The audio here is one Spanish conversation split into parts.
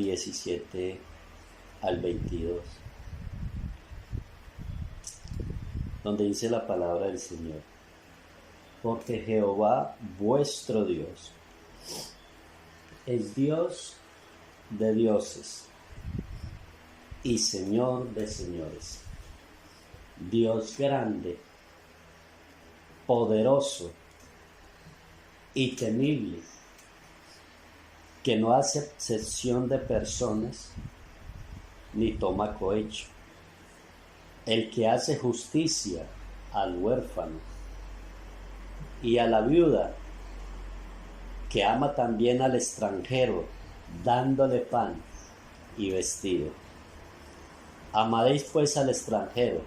17 al 22, donde dice la palabra del Señor: porque Jehová vuestro Dios es Dios de dioses y Señor de señores, Dios grande, poderoso y temible, que no hace excepción de personas ni toma cohecho, el que hace justicia al huérfano y a la viuda, que ama también al extranjero, dándole pan y vestido. Amaréis pues al extranjero,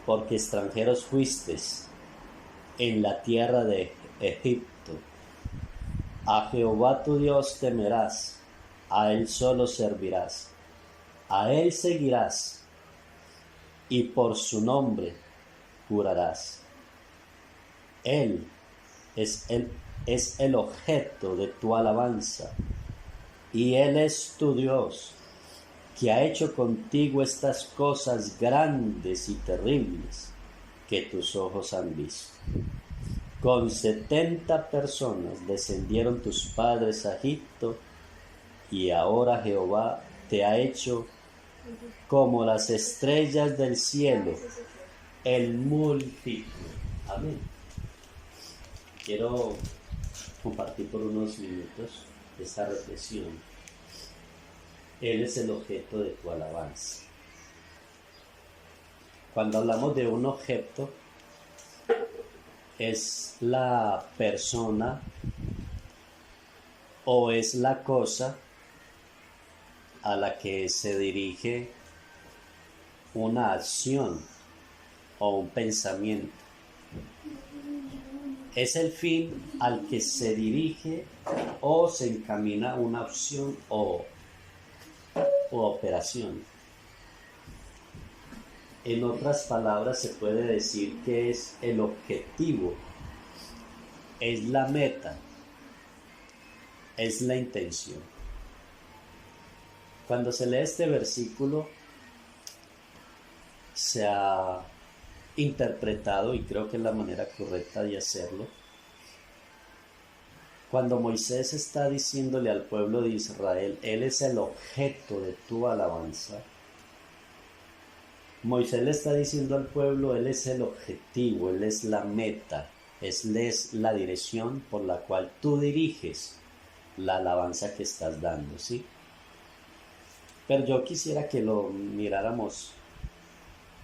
porque extranjeros fuisteis en la tierra de Egipto. A Jehová tu Dios temerás, a Él solo servirás, a Él seguirás, y por su nombre jurarás. Él es el objeto de tu alabanza, y Él es tu Dios, que ha hecho contigo estas cosas grandes y terribles que tus ojos han visto. Con 70 personas descendieron tus padres a Egipto, y ahora Jehová te ha hecho como las estrellas del cielo en multitud. Amén. Quiero compartir por unos minutos esta reflexión. Él es el objeto de tu alabanza. Cuando hablamos de un objeto, es la persona o es la cosa a la que se dirige una acción o un pensamiento. Es el fin al que se dirige o se encamina una opción o operación. En otras palabras, se puede decir que es el objetivo, es la meta, es la intención. Cuando se lee este versículo, se ha interpretado, y creo que es la manera correcta de hacerlo, cuando Moisés está diciéndole al pueblo de Israel: Él es el objeto de tu alabanza. Moisés le está diciendo al pueblo: Él es el objetivo, Él es la meta, Él es la dirección por la cual tú diriges la alabanza que estás dando, ¿sí? Pero yo quisiera que lo miráramos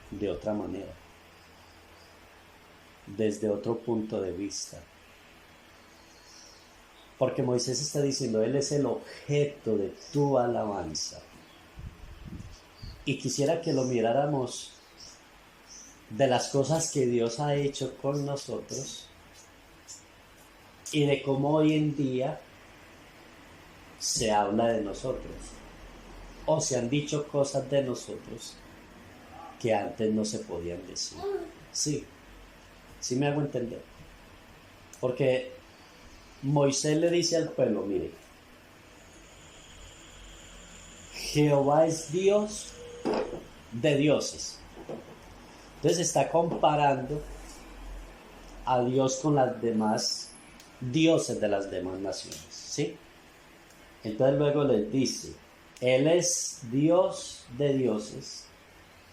de otra manera, desde otro punto de vista. Porque Moisés está diciendo: Él es el objeto de tu alabanza. Y quisiera que lo miráramos de las cosas que Dios ha hecho con nosotros y de cómo hoy en día se habla de nosotros o se han dicho cosas de nosotros que antes no se podían decir. Sí me hago entender. Porque Moisés le dice al pueblo: mire, Jehová es Dios de dioses. Entonces está comparando a Dios con las demás dioses de las demás naciones, ¿sí? Entonces luego les dice: Él es Dios de dioses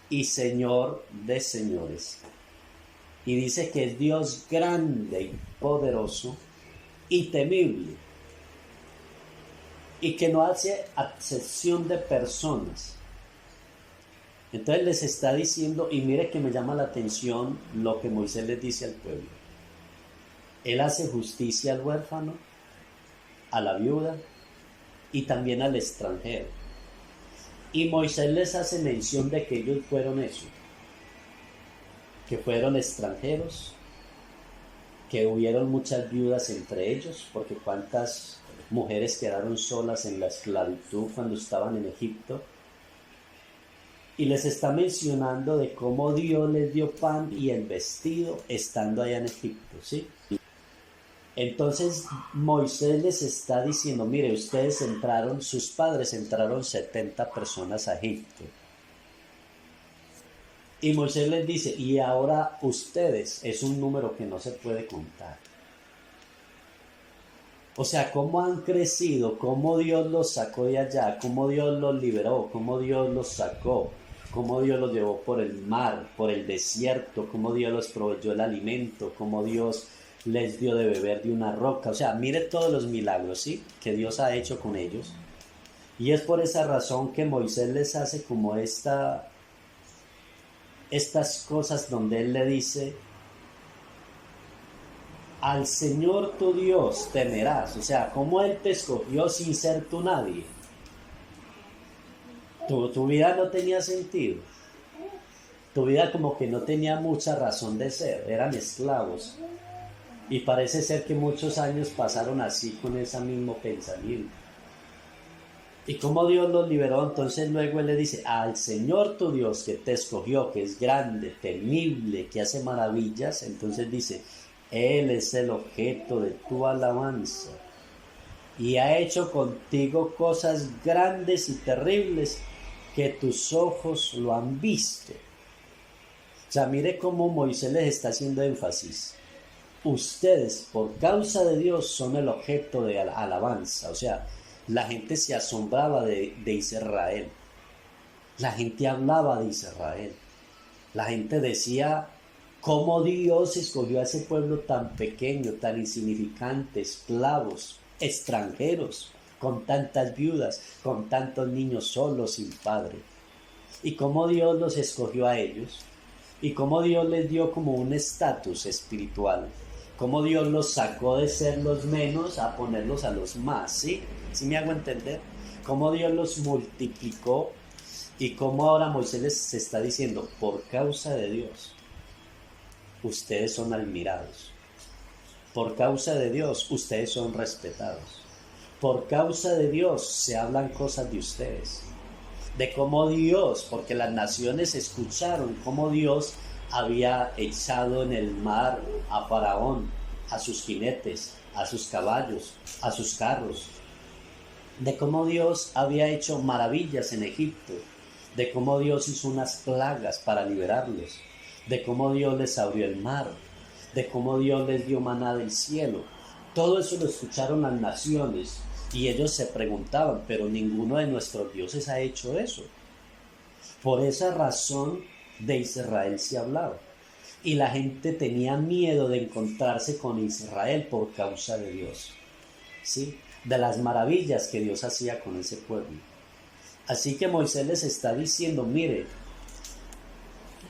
y Señor de señores. Y dice que es Dios grande y poderoso y temible, y que no hace acepción de personas. Entonces les está diciendo, y mire que me llama la atención lo que Moisés les dice al pueblo: Él hace justicia al huérfano, a la viuda y también al extranjero. Y Moisés les hace mención de que ellos fueron eso, que fueron extranjeros, que hubieron muchas viudas entre ellos, porque cuántas mujeres quedaron solas en la esclavitud cuando estaban en Egipto. Y les está mencionando de cómo Dios les dio pan y el vestido estando allá en Egipto, ¿sí? Entonces Moisés les está diciendo, mire, ustedes entraron, sus padres entraron 70 personas a Egipto. Y Moisés les dice, y ahora ustedes, es un número que no se puede contar. O sea, cómo han crecido, cómo Dios los sacó de allá, cómo Dios los liberó, cómo Dios los sacó, cómo Dios los llevó por el mar, por el desierto, cómo Dios los proveyó el alimento, cómo Dios les dio de beber de una roca. O sea, mire todos los milagros, ¿sí?, que Dios ha hecho con ellos. Y es por esa razón que Moisés les hace como estas cosas donde él le dice, al Señor tu Dios temerás. O sea, como Él te escogió sin ser tú nadie. Tu vida no tenía sentido. Tu vida como que no tenía mucha razón de ser. Eran esclavos. Y parece ser que muchos años pasaron así con ese mismo pensamiento. Y como Dios los liberó, entonces luego Él le dice, al Señor tu Dios que te escogió, que es grande, temible, que hace maravillas. Entonces dice, Él es el objeto de tu alabanza y ha hecho contigo cosas grandes y terribles que tus ojos lo han visto. O sea, mire cómo Moisés les está haciendo énfasis. Ustedes, por causa de Dios, son el objeto de alabanza. O sea, la gente se asombraba de Israel. La gente hablaba de Israel. La gente decía, cómo Dios escogió a ese pueblo tan pequeño, tan insignificante, esclavos, extranjeros, con tantas viudas, con tantos niños solos, sin padre. Y cómo Dios los escogió a ellos, y cómo Dios les dio como un estatus espiritual, cómo Dios los sacó de ser los menos a ponerlos a los más, ¿sí? ¿Sí me hago entender? Cómo Dios los multiplicó, y cómo ahora Moisés les está diciendo, por causa de Dios, ustedes son admirados. Por causa de Dios, ustedes son respetados. Por causa de Dios, se hablan cosas de ustedes. De cómo Dios, porque las naciones escucharon cómo Dios había echado en el mar a Faraón, a sus jinetes, a sus caballos, a sus carros. De cómo Dios había hecho maravillas en Egipto. De cómo Dios hizo unas plagas para liberarlos. De cómo Dios les abrió el mar, de cómo Dios les dio maná del cielo. Todo eso lo escucharon las naciones y ellos se preguntaban, pero ninguno de nuestros dioses ha hecho eso. Por esa razón de Israel se hablaba. Y la gente tenía miedo de encontrarse con Israel por causa de Dios, ¿sí?, de las maravillas que Dios hacía con ese pueblo. Así que Moisés les está diciendo, mire,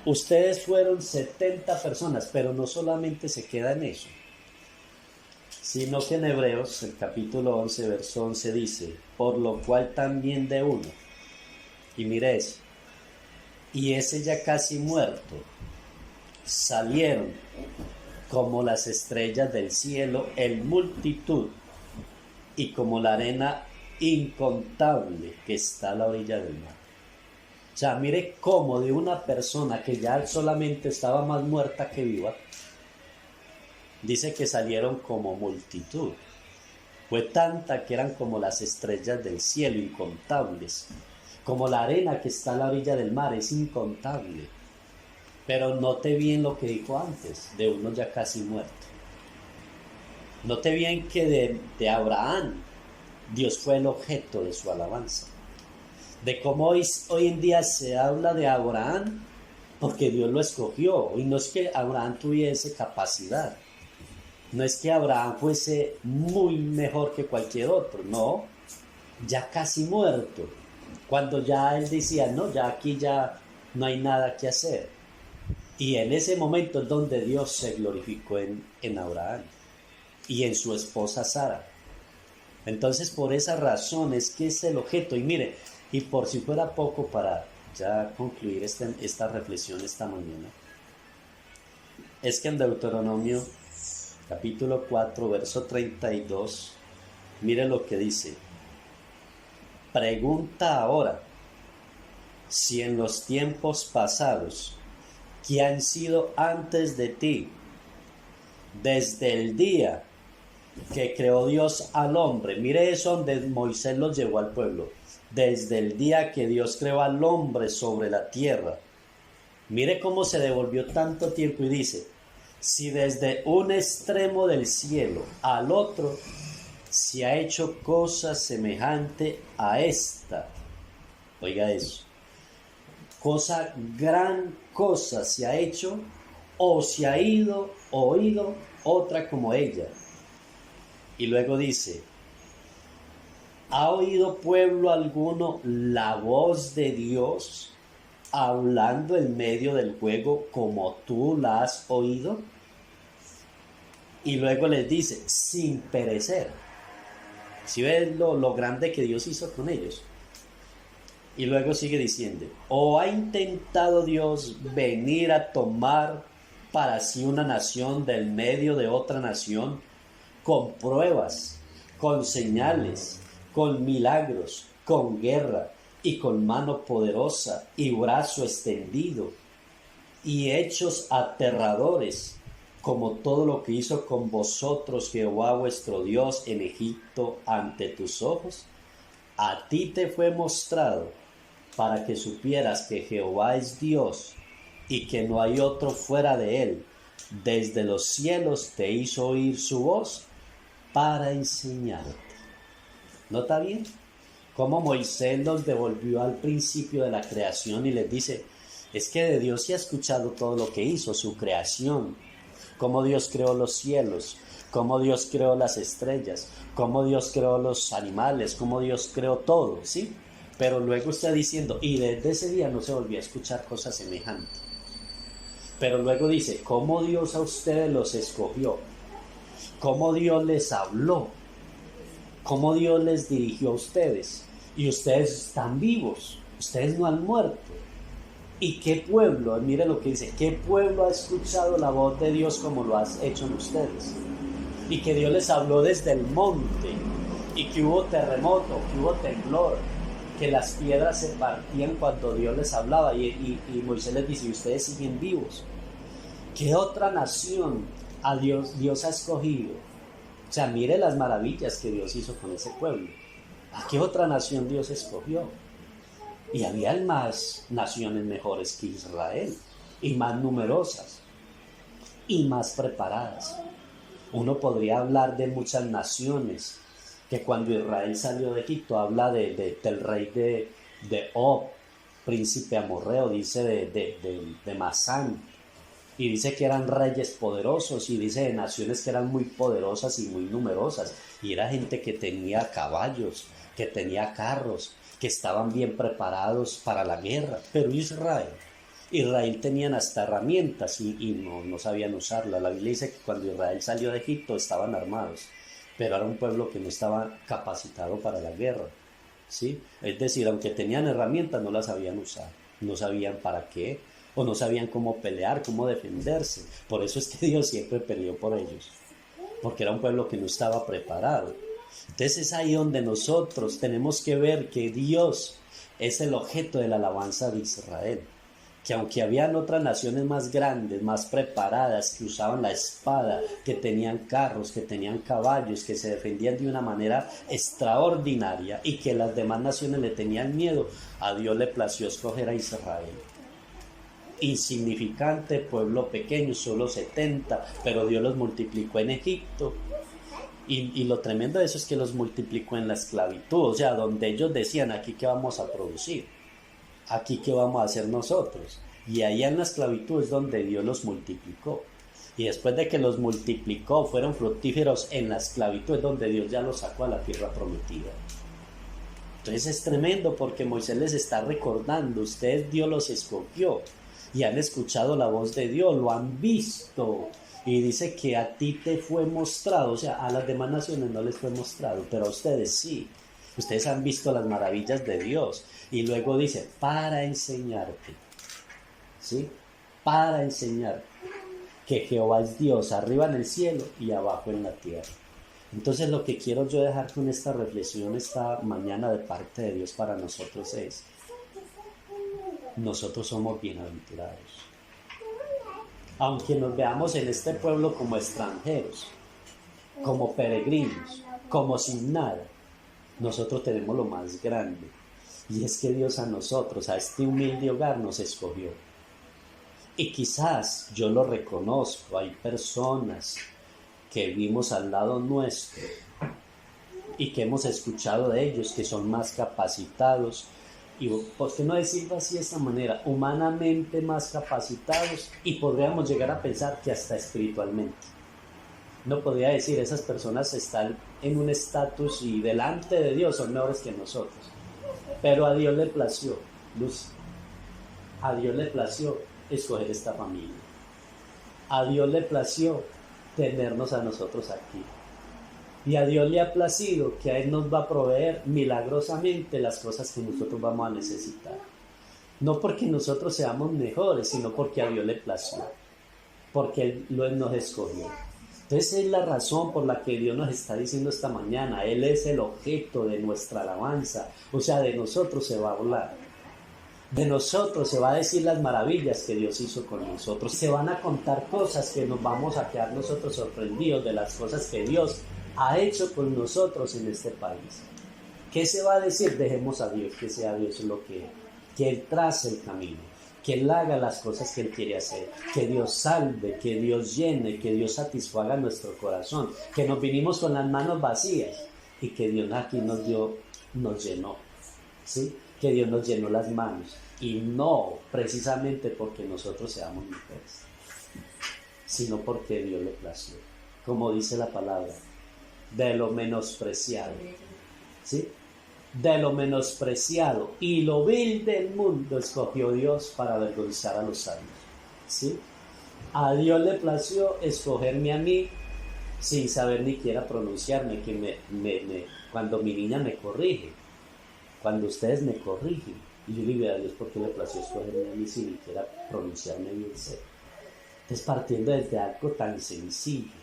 ustedes fueron 70 personas, pero no solamente se queda en eso, sino que en Hebreos, el capítulo 11, verso 11 dice, por lo cual también de uno, y mire eso, y ese ya casi muerto, salieron como las estrellas del cielo en multitud, y como la arena incontable que está a la orilla del mar. O sea, mire cómo de una persona que ya solamente estaba más muerta que viva, dice que salieron como multitud. Fue tanta que eran como las estrellas del cielo, incontables. Como la arena que está a la orilla del mar, es incontable. Pero note bien lo que dijo antes, de uno ya casi muerto. Note bien que de Abraham, Dios fue el objeto de su alabanza. De cómo hoy en día se habla de Abraham porque Dios lo escogió. Y no es que Abraham tuviese capacidad. No es que Abraham fuese muy mejor que cualquier otro. No, ya casi muerto. Cuando ya él decía, no, ya aquí ya no hay nada que hacer. Y en ese momento es donde Dios se glorificó en Abraham y en su esposa Sara. Entonces por esa razón es que es el objeto. Y mire, y por si fuera poco para ya concluir esta reflexión esta mañana, es que en Deuteronomio capítulo 4, verso 32, mire lo que dice. Pregunta ahora si en los tiempos pasados, que han sido antes de ti, desde el día que creó Dios al hombre. Mire eso donde Moisés los llevó al pueblo. Desde el día que Dios creó al hombre sobre la tierra. Mire cómo se devolvió tanto tiempo y dice, si desde un extremo del cielo al otro se ha hecho cosa semejante a esta. Oiga eso. Gran cosa se ha hecho o se ha oído otra como ella. Y luego dice, ¿ha oído pueblo alguno la voz de Dios hablando en medio del fuego como tú la has oído? Y luego les dice, sin perecer. ¿Sí ven lo grande que Dios hizo con ellos? Y luego sigue diciendo, ¿o ha intentado Dios venir a tomar para sí una nación del medio de otra nación con pruebas, con señales, con milagros, con guerra y con mano poderosa y brazo extendido y hechos aterradores, como todo lo que hizo con vosotros Jehová vuestro Dios en Egipto ante tus ojos? A ti te fue mostrado para que supieras que Jehová es Dios y que no hay otro fuera de él. Desde los cielos te hizo oír su voz para enseñarte. ¿Nota bien? Cómo Moisés los devolvió al principio de la creación y les dice, es que de Dios se ha escuchado todo lo que hizo, su creación, cómo Dios creó los cielos, cómo Dios creó las estrellas, cómo Dios creó los animales, cómo Dios creó todo, ¿sí? Pero luego está diciendo, y desde ese día no se volvió a escuchar cosas semejantes. Pero luego dice, cómo Dios a ustedes los escogió, cómo Dios les habló, cómo Dios les dirigió a ustedes, y ustedes están vivos, ustedes no han muerto. ¿Y qué pueblo? Mire lo que dice, ¿qué pueblo ha escuchado la voz de Dios como lo has hecho en ustedes? Y que Dios les habló desde el monte, y que hubo terremoto, que hubo temblor, que las piedras se partían cuando Dios les hablaba, y Moisés les dice, ustedes siguen vivos. ¿Qué otra nación a Dios ha escogido? O sea, mire las maravillas que Dios hizo con ese pueblo. ¿A qué otra nación Dios escogió? Y había más naciones mejores que Israel, y más numerosas, y más preparadas. Uno podría hablar de muchas naciones, que cuando Israel salió de Egipto, habla del rey de Og, príncipe amorreo, dice de Masán, y dice que eran reyes poderosos, y dice de naciones que eran muy poderosas y muy numerosas, y era gente que tenía caballos, que tenía carros, que estaban bien preparados para la guerra. Pero Israel tenían hasta herramientas y no sabían usarlas. La Biblia dice que cuando Israel salió de Egipto estaban armados, pero era un pueblo que no estaba capacitado para la guerra, ¿sí? Es decir, aunque tenían herramientas, no las sabían usar, no sabían para qué, o no sabían cómo pelear, cómo defenderse. Por eso es que Dios siempre peleó por ellos, porque era un pueblo que no estaba preparado. Entonces es ahí donde nosotros tenemos que ver que Dios es el objeto de la alabanza de Israel. Que aunque habían otras naciones más grandes, más preparadas, que usaban la espada, que tenían carros, que tenían caballos, que se defendían de una manera extraordinaria y que las demás naciones le tenían miedo, a Dios le plació escoger a Israel. Insignificante, pueblo pequeño, solo 70, pero Dios los multiplicó en Egipto. Y lo tremendo de eso es que los multiplicó en la esclavitud, o sea, donde ellos decían, aquí qué vamos a producir, aquí qué vamos a hacer nosotros. Y allá en la esclavitud es donde Dios los multiplicó. Y después de que los multiplicó, fueron fructíferos en la esclavitud, es donde Dios ya los sacó a la tierra prometida. Entonces es tremendo porque Moisés les está recordando, ustedes Dios los escogió y han escuchado la voz de Dios, lo han visto. Y dice que a ti te fue mostrado, o sea, a las demás naciones no les fue mostrado, pero a ustedes sí. Ustedes han visto las maravillas de Dios. Y luego dice, para enseñarte, ¿sí? Para enseñarte que Jehová es Dios, arriba en el cielo y abajo en la tierra. Entonces lo que quiero yo dejar con esta reflexión esta mañana de parte de Dios para nosotros es, nosotros somos bienaventurados. Aunque nos veamos en este pueblo como extranjeros, como peregrinos, como sin nada. Nosotros tenemos lo más grande, y es que Dios a nosotros, a este humilde hogar, nos escogió. Y quizás yo lo reconozco, hay personas que vimos al lado nuestro y que hemos escuchado de ellos que son más capacitados, y por qué no decirlo así de esta manera, humanamente más capacitados, y podríamos llegar a pensar que hasta espiritualmente. No podría decir, esas personas están en un estatus y delante de Dios son mejores que nosotros. Pero a Dios le plació, Luz, a Dios le plació escoger esta familia. A Dios le plació tenernos a nosotros aquí. Y a Dios le ha placido que a Él nos va a proveer milagrosamente las cosas que nosotros vamos a necesitar. No porque nosotros seamos mejores, sino porque a Dios le plació. Porque Él nos escogió. Entonces es la razón por la que Dios nos está diciendo esta mañana. Él es el objeto de nuestra alabanza. O sea, de nosotros se va a hablar. De nosotros se va a decir las maravillas que Dios hizo con nosotros. Se van a contar cosas que nos vamos a quedar nosotros sorprendidos de las cosas que Dios ha hecho con nosotros en este país. ¿Qué se va a decir? Dejemos a Dios, que sea Dios lo que Él trace el camino, que Él haga las cosas que Él quiere hacer, que Dios salve, que Dios llene, que Dios satisfaga nuestro corazón, que nos vinimos con las manos vacías y que Dios aquí nos llenó, ¿sí? Que Dios nos llenó las manos, y no precisamente porque nosotros seamos mujeres, sino porque Dios le plació, como dice la palabra, de lo menospreciado, ¿sí? De lo menospreciado y lo vil del mundo escogió Dios para avergonzar a los sabios, ¿sí? A Dios le plació escogerme a mí sin saber ni siquiera pronunciarme, que cuando mi niña me corrige, cuando ustedes me corrigen, y yo le digo a Dios, ¿por qué le plació escogerme a mí sin ni siquiera pronunciarme bien ser? Entonces, partiendo desde algo tan sencillo,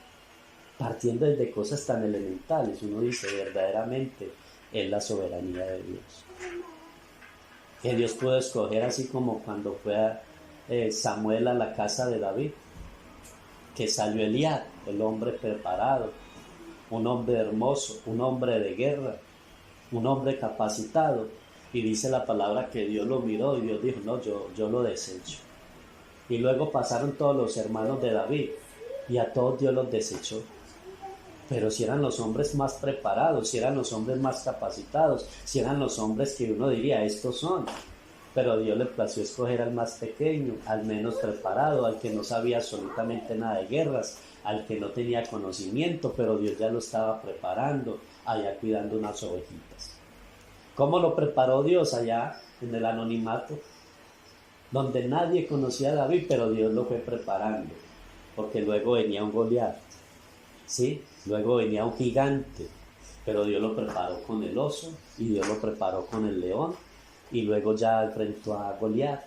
partiendo desde cosas tan elementales, uno dice, verdaderamente es la soberanía de Dios. Que Dios pudo escoger, así como cuando fue Samuel a la casa de David, que salió Eliab, el hombre preparado, un hombre hermoso, un hombre de guerra, un hombre capacitado, y dice la palabra que Dios lo miró y Dios dijo, no, yo lo desecho. Y luego pasaron todos los hermanos de David y a todos Dios los desechó. Pero si eran los hombres más preparados, si eran los hombres más capacitados, si eran los hombres que uno diría, estos son. Pero Dios le plació escoger al más pequeño, al menos preparado, al que no sabía absolutamente nada de guerras, al que no tenía conocimiento, pero Dios ya lo estaba preparando, allá cuidando unas ovejitas. ¿Cómo lo preparó Dios allá en el anonimato? Donde nadie conocía a David, pero Dios lo fue preparando, porque luego venía un Goliat, ¿sí? Luego venía un gigante, pero Dios lo preparó con el oso, y Dios lo preparó con el león, y luego ya enfrentó a Goliat,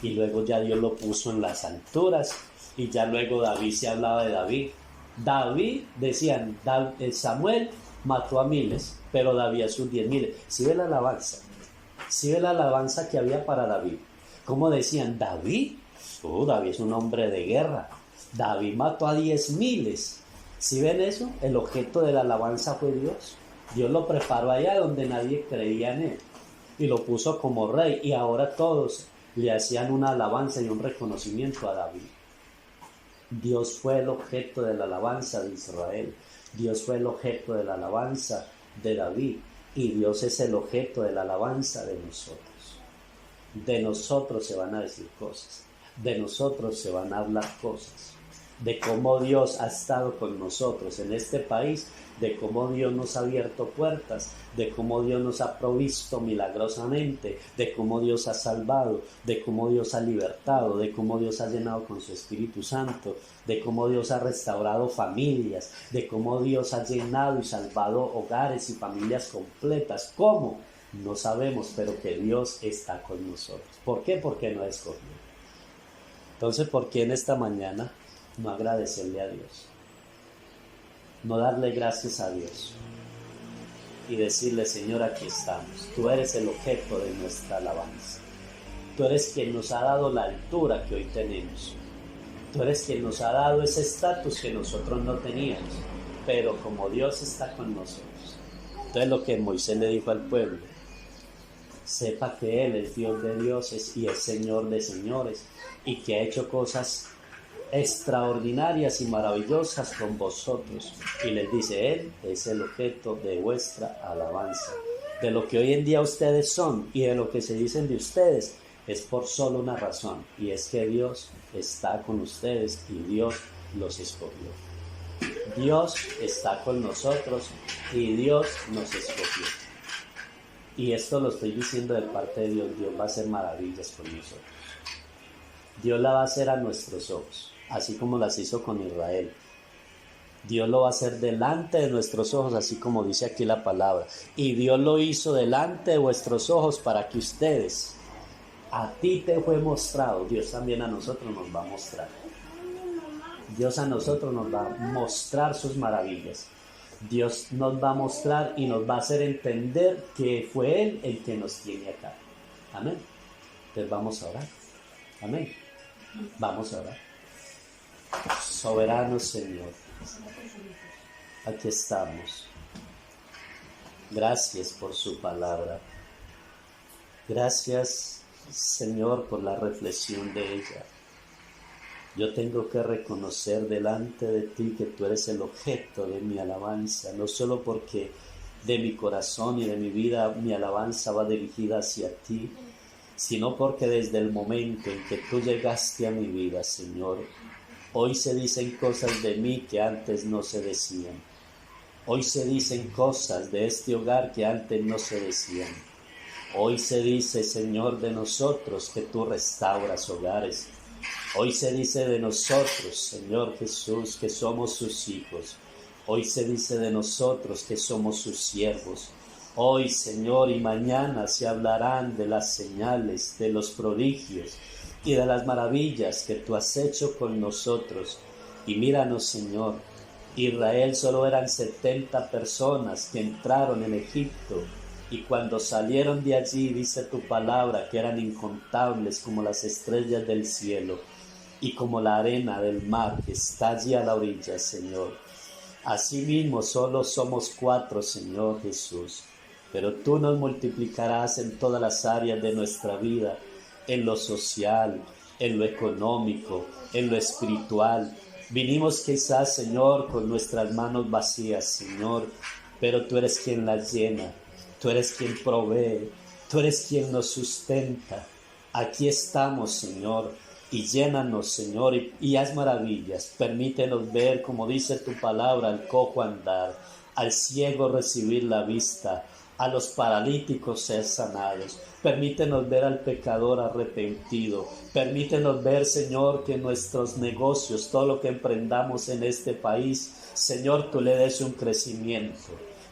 y luego ya Dios lo puso en las alturas, y ya luego David, se hablaba de David. David, decían, Samuel mató a miles, pero David a sus 10,000. ¿Sí ve la alabanza? ¿Sí ve la alabanza que había para David? ¿Cómo decían? David, David es un hombre de guerra. David mató a 10,000. ¿Sí ven eso? El objeto de la alabanza fue Dios. Dios lo preparó allá donde nadie creía en él y lo puso como rey, y ahora todos le hacían una alabanza y un reconocimiento a David. Dios fue el objeto de la alabanza de Israel. Dios fue el objeto de la alabanza de David, y Dios es el objeto de la alabanza de nosotros. De nosotros se van a decir cosas, de nosotros se van a hablar cosas, de cómo Dios ha estado con nosotros en este país, de cómo Dios nos ha abierto puertas, de cómo Dios nos ha provisto milagrosamente, de cómo Dios ha salvado, de cómo Dios ha libertado, de cómo Dios ha llenado con su Espíritu Santo, de cómo Dios ha restaurado familias, de cómo Dios ha llenado y salvado hogares y familias completas. ¿Cómo? No sabemos, pero que Dios está con nosotros. ¿Por qué? Porque no escogió. Entonces, ¿por qué en esta mañana no agradecerle a Dios? No darle gracias a Dios y decirle, Señor, aquí estamos. Tú eres el objeto de nuestra alabanza. Tú eres quien nos ha dado la altura que hoy tenemos. Tú eres quien nos ha dado ese estatus que nosotros no teníamos. pero como Dios está con nosotros. Entonces lo que Moisés le dijo al pueblo: sepa que Él es Dios de dioses y es Señor de señores, y que ha hecho cosas extraordinarias y maravillosas con vosotros. Y les dice: Él es el objeto de vuestra alabanza. De lo que hoy en día ustedes son y de lo que se dicen de ustedes es por solo una razón, y es que Dios está con ustedes y Dios los escogió. Dios está con nosotros y Dios nos escogió. Y esto lo estoy diciendo de parte de Dios. Dios va a hacer maravillas con nosotros. Dios la va a hacer a nuestros ojos, así como las hizo con Israel. Dios lo va a hacer delante de nuestros ojos, así como dice aquí la palabra. Y Dios lo hizo delante de vuestros ojos para que ustedes, a ti te fue mostrado, Dios también a nosotros nos va a mostrar. Dios a nosotros nos va a mostrar sus maravillas. Dios nos va a mostrar y nos va a hacer entender que fue Él el que nos tiene acá. Amén. Entonces vamos a orar. Amén. Vamos a orar. Soberano Señor, aquí estamos. Gracias por su palabra. Gracias, Señor, por la reflexión de ella. Yo tengo que reconocer delante de ti que tú eres el objeto de mi alabanza, no solo porque de mi corazón y de mi vida mi alabanza va dirigida hacia ti, sino porque desde el momento en que tú llegaste a mi vida, Señor, hoy se dicen cosas de mí que antes no se decían. Hoy se dicen cosas de este hogar que antes no se decían. Hoy se dice, Señor, de nosotros que tú restauras hogares. Hoy se dice de nosotros, Señor Jesús, que somos sus hijos. Hoy se dice de nosotros que somos sus siervos. Hoy, Señor, y mañana se hablarán de las señales, de los prodigios y de las maravillas que tú has hecho con nosotros. Y míranos, Señor, Israel solo eran 70 personas que entraron en Egipto. Y cuando salieron de allí, dice tu palabra, que eran incontables como las estrellas del cielo y como la arena del mar que está allí a la orilla, Señor. Asimismo, solo somos 4, Señor Jesús, pero tú nos multiplicarás en todas las áreas de nuestra vida, en lo social, en lo económico, en lo espiritual. Vinimos quizás, Señor, con nuestras manos vacías, Señor, pero tú eres quien las llena. Tú eres quien provee, tú eres quien nos sustenta. Aquí estamos, Señor, y llénanos, Señor, y haz maravillas. Permítenos ver, como dice tu palabra, al cojo andar, al ciego recibir la vista, a los paralíticos ser sanados. Permítenos ver al pecador arrepentido. Permítenos ver, Señor, que nuestros negocios, todo lo que emprendamos en este país, Señor, tú le des un crecimiento.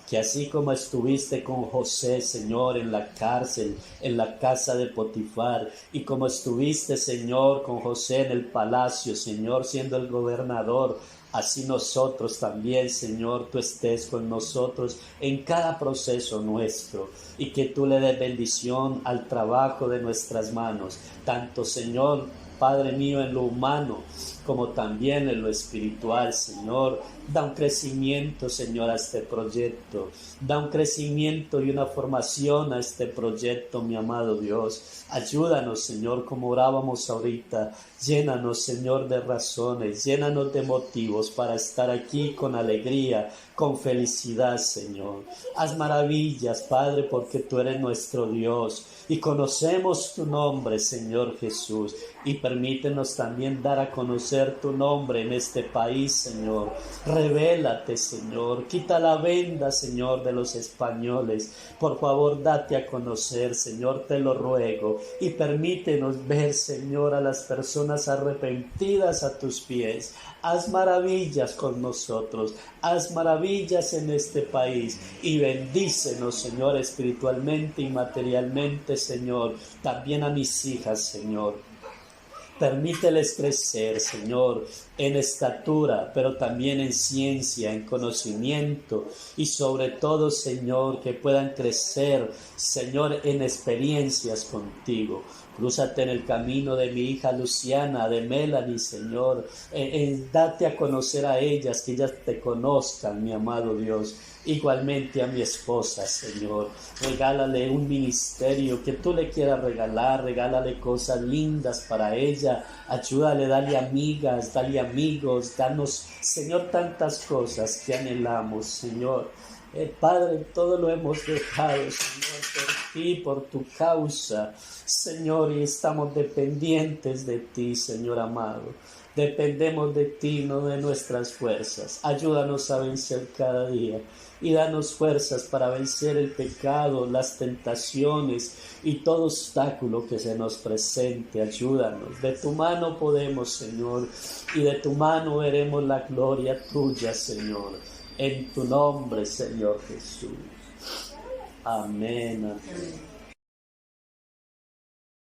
Que así como estuviste con José, Señor, en la cárcel, en la casa de Potifar, y como estuviste, Señor, con José en el palacio, Señor, siendo el gobernador, así nosotros también, Señor, tú estés con nosotros en cada proceso nuestro, y que tú le des bendición al trabajo de nuestras manos, tanto, Señor, Padre mío, en lo humano, como también en lo espiritual, Señor. Da un crecimiento, Señor, a este proyecto. Da un crecimiento y una formación a este proyecto, mi amado Dios. Ayúdanos, Señor, como orábamos ahorita. Llénanos, Señor, de razones. Llénanos de motivos para estar aquí con alegría, con felicidad, Señor. Haz maravillas, Padre, porque tú eres nuestro Dios. Y conocemos tu nombre, Señor Jesús. Y permítenos también dar a conocer tu nombre en este país, Señor. Revélate, Señor. Quita la venda, Señor, de los españoles. Por favor, date a conocer, Señor, te lo ruego. Y permítenos ver, Señor, a las personas arrepentidas a tus pies. Haz maravillas con nosotros. Haz maravillas en este país. Y bendícenos, Señor, espiritualmente y materialmente, Señor. También a mis hijas, Señor. Permíteles crecer, Señor, en estatura, pero también en ciencia, en conocimiento y sobre todo, Señor, que puedan crecer, Señor, en experiencias contigo. Crúzate en el camino de mi hija Luciana, de Melanie, Señor. Date a conocer a ellas, que ellas te conozcan, mi amado Dios. Igualmente a mi esposa, Señor. Regálale un ministerio que tú le quieras regalar. Regálale cosas lindas para ella. Ayúdale, dale amigas, dale amigos. Danos, Señor, tantas cosas que anhelamos, Señor. Padre, todo lo hemos dejado, Señor, por ti, por tu causa, Señor, y estamos dependientes de ti, Señor amado. Dependemos de ti, no de nuestras fuerzas. Ayúdanos a vencer cada día y danos fuerzas para vencer el pecado, las tentaciones y todo obstáculo que se nos presente. Ayúdanos. De tu mano podemos, Señor, y de tu mano veremos la gloria tuya, Señor. En tu nombre, Señor Jesús. Amén. Amén.